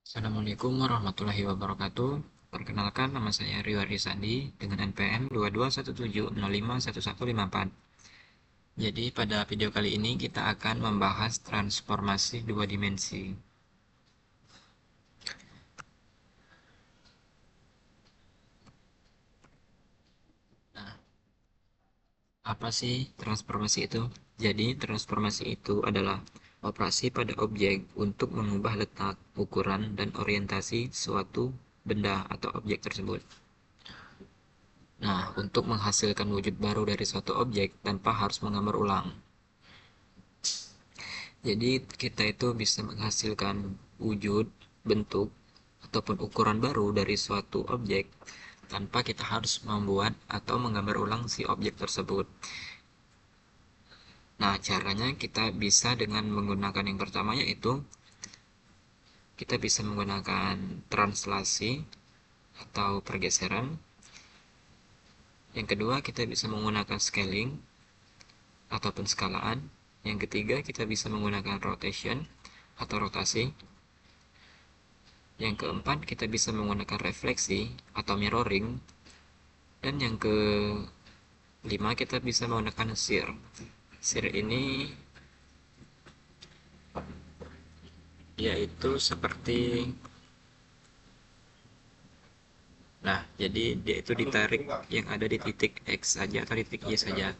Assalamualaikum warahmatullahi wabarakatuh. Perkenalkan, nama saya Rio Arisandi dengan NPM 2217051154. Jadi pada video kali ini kita akan membahas transformasi dua dimensi. Nah, apa sih transformasi itu? Jadi transformasi itu adalah operasi pada objek untuk mengubah letak, ukuran, dan orientasi suatu benda atau objek tersebut. Nah, untuk menghasilkan wujud baru dari suatu objek tanpa harus menggambar ulang. Jadi kita itu bisa menghasilkan wujud, bentuk, ataupun ukuran baru dari suatu objek tanpa kita harus membuat atau menggambar ulang si objek tersebut. Nah, caranya kita bisa dengan menggunakan yang pertama yaitu kita bisa menggunakan translasi atau pergeseran. Yang kedua, kita bisa menggunakan scaling ataupun skalaan. Yang ketiga, kita bisa menggunakan rotation atau rotasi. Yang keempat, kita bisa menggunakan refleksi atau mirroring. Dan yang kelima, kita bisa menggunakan shear. Shear ini yaitu seperti, nah, jadi dia itu ditarik yang ada di titik X saja atau di titik Y saja.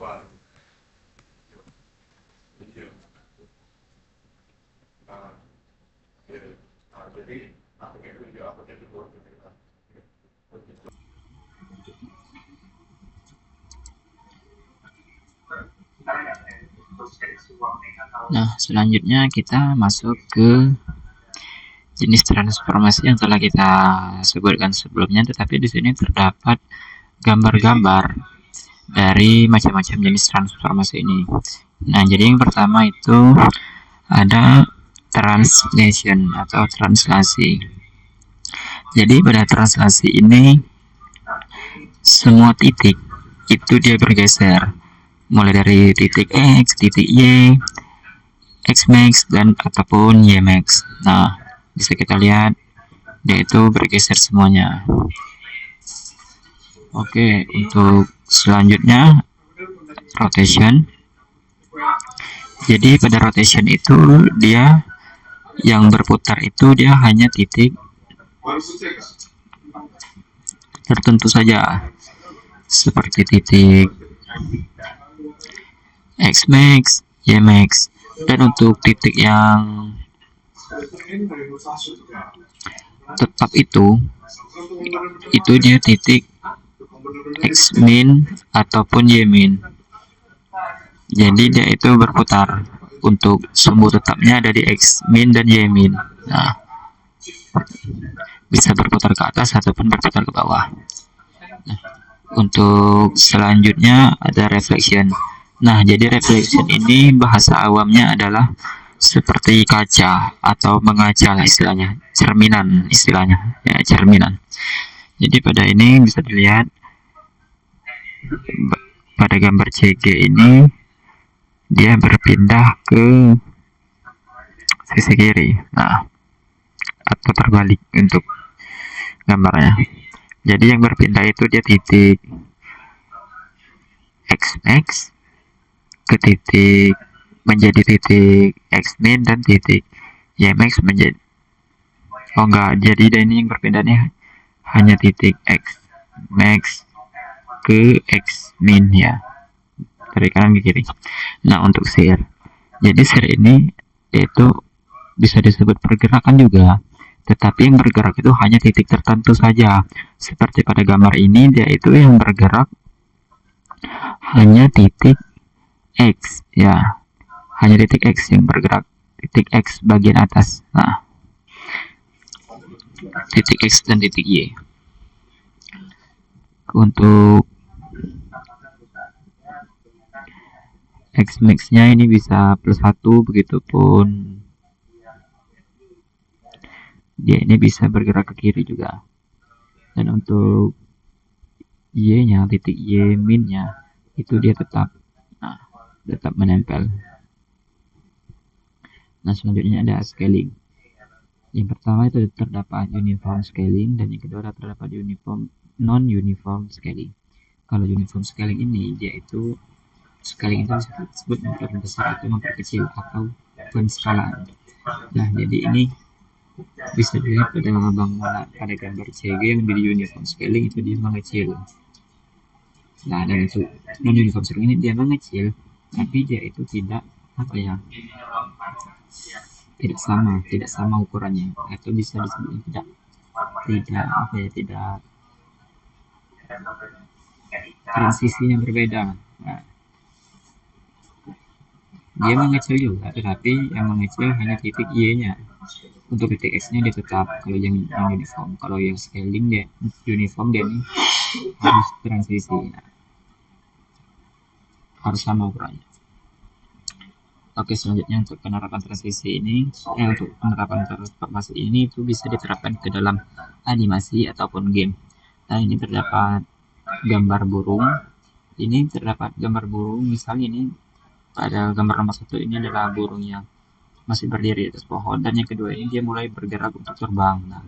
Nah, selanjutnya kita masuk ke jenis transformasi yang telah kita sebutkan sebelumnya, tetapi di sini terdapat gambar-gambar dari macam-macam jenis transformasi ini. Nah, jadi yang pertama itu ada translation atau translasi. Jadi pada translasi ini semua titik itu dia bergeser, mulai dari titik X, titik Y, X max dan ataupun Y max. Nah, bisa kita lihat dia itu bergeser semuanya. Oke, untuk selanjutnya rotation. Jadi pada rotation itu dia yang berputar itu dia hanya titik tertentu saja, seperti titik X max, Y max. Dan untuk titik yang tetap itu dia titik X min ataupun Y min. Jadi dia itu berputar. Untuk sumbu tetapnya ada di X min dan Y min. Nah, bisa berputar ke atas ataupun berputar ke bawah. Nah, untuk selanjutnya ada reflection. Nah, jadi reflection ini bahasa awamnya adalah seperti kaca atau mengaca lah istilahnya, cerminan istilahnya, ya cerminan. Jadi pada ini bisa dilihat pada gambar CG ini dia berpindah ke sisi kiri. Nah, atau terbalik untuk gambarnya. Jadi yang berpindah itu dia titik X ke titik menjadi titik X min dan titik Y max menjadi, oh enggak, jadi ini yang berpindahnya hanya titik X max ke X min ya, dari kanan ke kiri. Nah, untuk shear, jadi shear ini itu bisa disebut pergerakan juga, tetapi yang bergerak itu hanya titik tertentu saja. Seperti pada gambar ini, dia itu yang bergerak hanya titik X ya, hanya titik X yang bergerak, titik X bagian atas. Nah, titik X dan titik Y. Untuk X max-nya ini bisa +1, begitupun dia ini bisa bergerak ke kiri juga. Dan untuk Y-nya, titik Y min-nya itu dia tetap menempel. Nah, selanjutnya ada scaling. Yang pertama itu terdapat uniform scaling dan yang kedua terdapat non-uniform scaling. Kalau uniform scaling ini yaitu scaling itu disebut memperbesar atau memperkecil atau penskalaan. Nah, jadi ini bisa dilihat pada gambar CG yang di uniform scaling itu dia mengecil. Nah, dan itu non uniform scaling ini dia mengecil, tapi dia itu tidak tidak sama ukurannya, atau bisa disebut tidak transisinya berbeda. Nah, dia mengecil juga, tetapi yang mengecil hanya titik Y-nya. Untuk titik X-nya dia tetap. Kalau yang uniform, kalau yang scaling dia uniform, dia ini harus transisi, harus sama ukurannya. Oke, selanjutnya untuk penerapan transisi ini, untuk penerapan transformasi ini itu bisa diterapkan ke dalam animasi ataupun game. Nah, ini terdapat gambar burung. Ini terdapat gambar burung, misalnya ini pada gambar nomor 1 ini adalah burung yang masih berdiri di atas pohon, dan yang kedua ini dia mulai bergerak untuk terbang. Nah,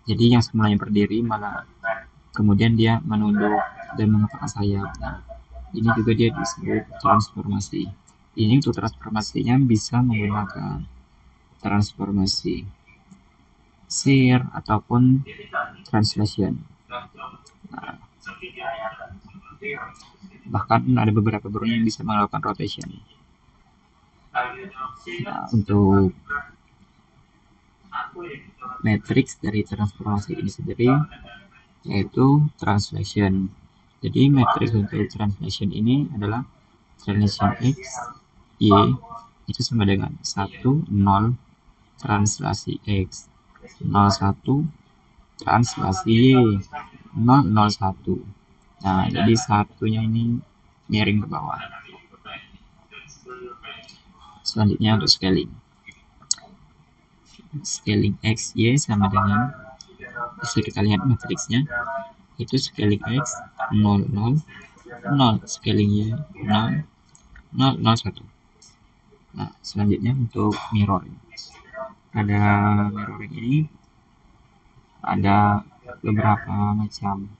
jadi yang semulanya berdiri malah kemudian dia menunduk dan mengepakkan sayap. Nah, ini juga dia disebut transformasi. Ini untuk transformasinya bisa menggunakan transformasi shear ataupun translation. Nah, bahkan ada beberapa burung yang bisa melakukan rotation. Nah, untuk matrix dari transformasi ini sendiri yaitu translation. Jadi matrix untuk translation ini adalah translation X, Y itu sama dengan 1, 0 translasi X, 0, 1 translasi Y, 0, 0, 1. Nah, jadi satunya ini miring ke bawah. Selanjutnya untuk scaling. Scaling X, Y sama dengan, bisa kita lihat matriksnya, itu scaling X 0, 0, 0, scaling Y 0, 0, 0, 1. Nah, selanjutnya untuk mirroring. Pada mirroring ini ada beberapa macam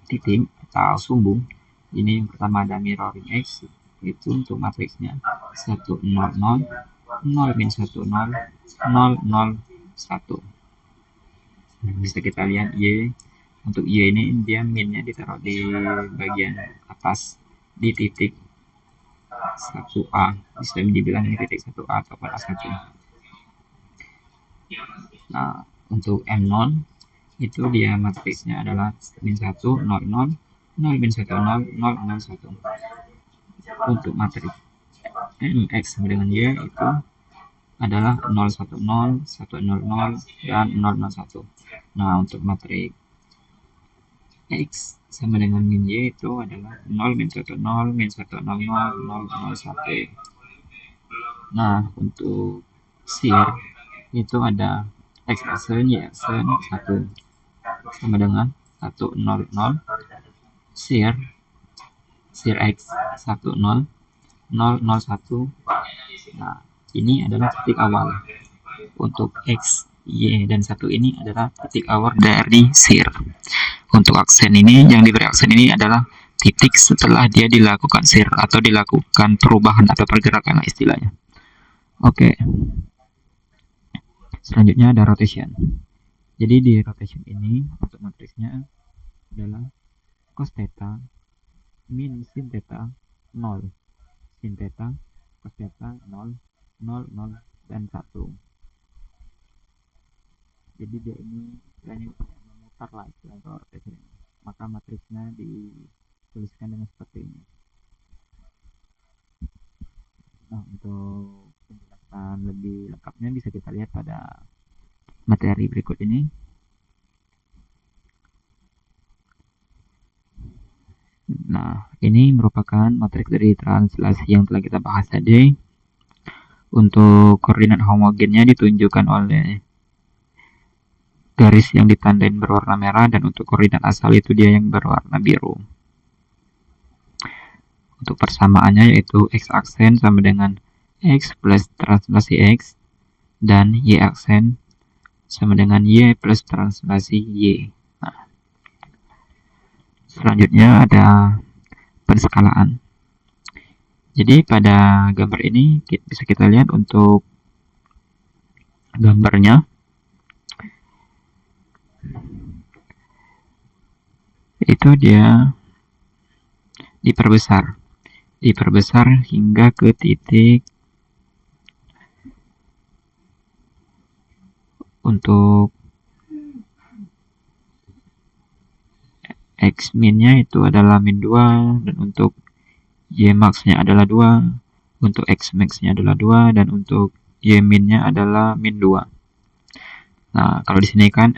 titik atau sumbung. Ini yang pertama ada mirroring X, itu untuk matriksnya 1, 0, 0, 0, min 1, 0, 0, 0, 1. Nah, bisa kita lihat Y. Untuk Y ini dia minnya ditaruh di bagian atas di titik 1A, bisa dibilang ini titik 1A atau A1. Nah, untuk M0 itu dia matriksnya adalah min 1, 0, 0, 0, min 1, 0, 0, 0, 1. Untuk matriks X sama dengan Y itu adalah 0, 1, 0, 1, 0, 0, dan 0, 0, 1. Nah, untuk matriks X sama dengan min Y itu adalah 0, min 1, 0, min 1, 0, 0, 0, 0, 1. Nah, untuk shear itu ada X aksen, Y aksen 1 sama dengan 1, 0, 0, shear X 1, 0, 0, 0, 1. Nah, ini adalah titik awal. Untuk X, Y, dan 1 ini adalah titik awal dari shear. Untuk aksen ini, yang diberi aksen ini adalah titik setelah dia dilakukan shear atau dilakukan perubahan atau pergerakan istilahnya. Oke. Selanjutnya ada rotation. Jadi di rotation ini untuk matriksnya adalah cos theta min sin theta 0, sin theta cos theta 0, 0, 0, dan 1. Jadi dia ini istilahnya memutar lah istilahnya kalau rotation ini. Maka matriksnya dituliskan dengan seperti ini. Nah, untuk penjelasan lebih lengkapnya bisa kita lihat pada materi berikut ini. Nah, ini merupakan matriks dari translasi yang telah kita bahas tadi. Untuk koordinat homogennya ditunjukkan oleh garis yang ditandain berwarna merah, dan untuk koordinat asal itu dia yang berwarna biru. Untuk persamaannya yaitu X aksen sama dengan X plus translasi X, dan Y aksen sama dengan Y plus translasi Y. Nah, selanjutnya ada penskalaan. Jadi pada gambar ini bisa kita lihat untuk gambarnya itu dia diperbesar hingga ke titik untuk X min-nya itu adalah min 2, dan untuk Y max-nya adalah 2, untuk X max-nya adalah 2, dan untuk Y min-nya adalah min 2. Nah, kalau di sini kan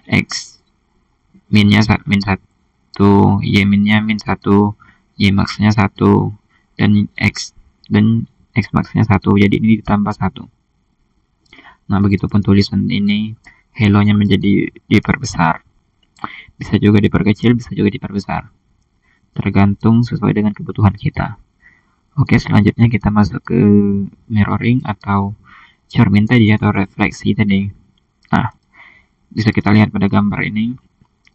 X min-nya min 1, Y min-nya min 1, Y max-nya 1, dan X max-nya 1, jadi ini ditambah 1. Nah, begitupun tulisan ini, hello-nya menjadi diperbesar. Bisa juga diperkecil, bisa juga diperbesar. Tergantung sesuai dengan kebutuhan kita. Oke, selanjutnya kita masuk ke mirroring atau cermin tadi atau refleksi tadi. Nah, bisa kita lihat pada gambar ini.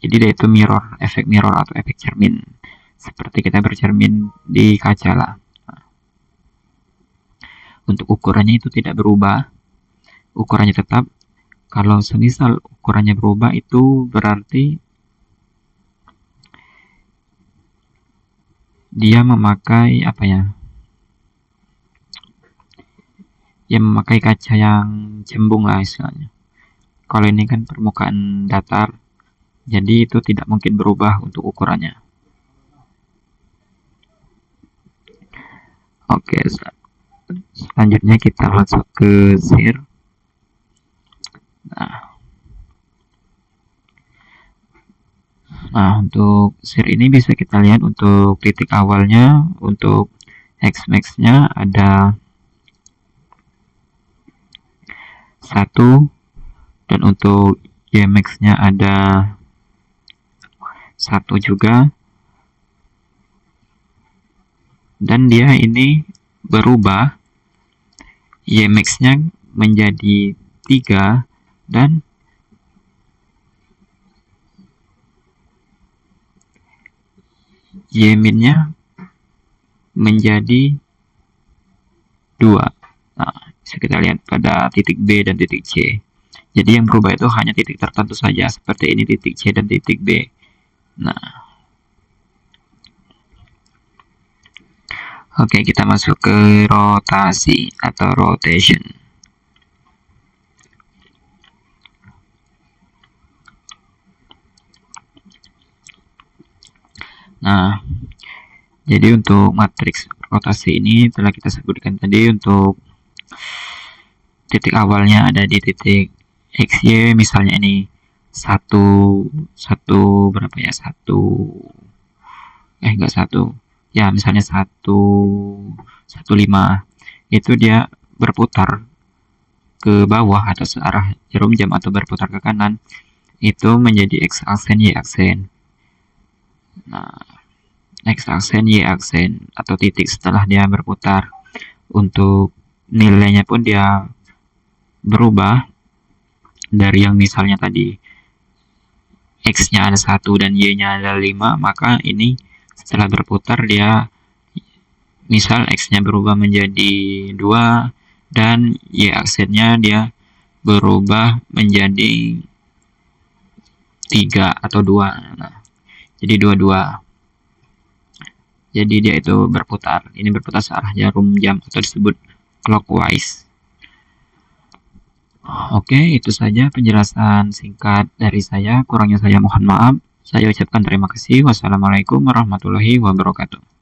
Jadi dia itu mirror, efek mirror atau efek cermin. Seperti kita bercermin di kaca lah. Nah, untuk ukurannya itu tidak berubah. Ukurannya tetap. Kalau semisal ukurannya berubah itu berarti dia memakai apa ya? Dia memakai kaca yang cembung lah istilahnya. Kalau ini kan permukaan datar, jadi itu tidak mungkin berubah untuk ukurannya. Oke, selanjutnya kita masuk ke shear. Nah, untuk shear ini bisa kita lihat untuk titik awalnya, untuk X max-nya ada 1, dan untuk Y max-nya ada 1 juga. Dan dia ini berubah, Y max-nya menjadi 3, dan Y min-nya menjadi 2. Nah, bisa kita lihat pada titik B dan titik C. Jadi yang berubah itu hanya titik tertentu saja, seperti ini titik C dan titik B. Nah, oke, kita masuk ke rotasi atau rotation. Nah, jadi untuk matriks rotasi ini telah kita sebutkan tadi. Untuk titik awalnya ada di titik XY, misalnya ini satu berapa ya, enggak satu ya, misalnya 1,5, itu dia berputar ke bawah atau searah jarum jam atau berputar ke kanan, itu menjadi X aksen Y aksen. Nah, X aksen Y aksen atau titik setelah dia berputar, untuk nilainya pun dia berubah dari yang misalnya tadi X-nya ada 1 dan Y-nya ada 5, maka ini setelah berputar dia misal X-nya berubah menjadi 2 dan Y aksennya dia berubah menjadi 3 atau 2. Nah, jadi 22. Jadi dia itu berputar. Ini berputar searah jarum jam atau disebut clockwise. Oke, itu saja penjelasan singkat dari saya. Kurangnya saya mohon maaf. Saya ucapkan terima kasih. Wassalamualaikum warahmatullahi wabarakatuh.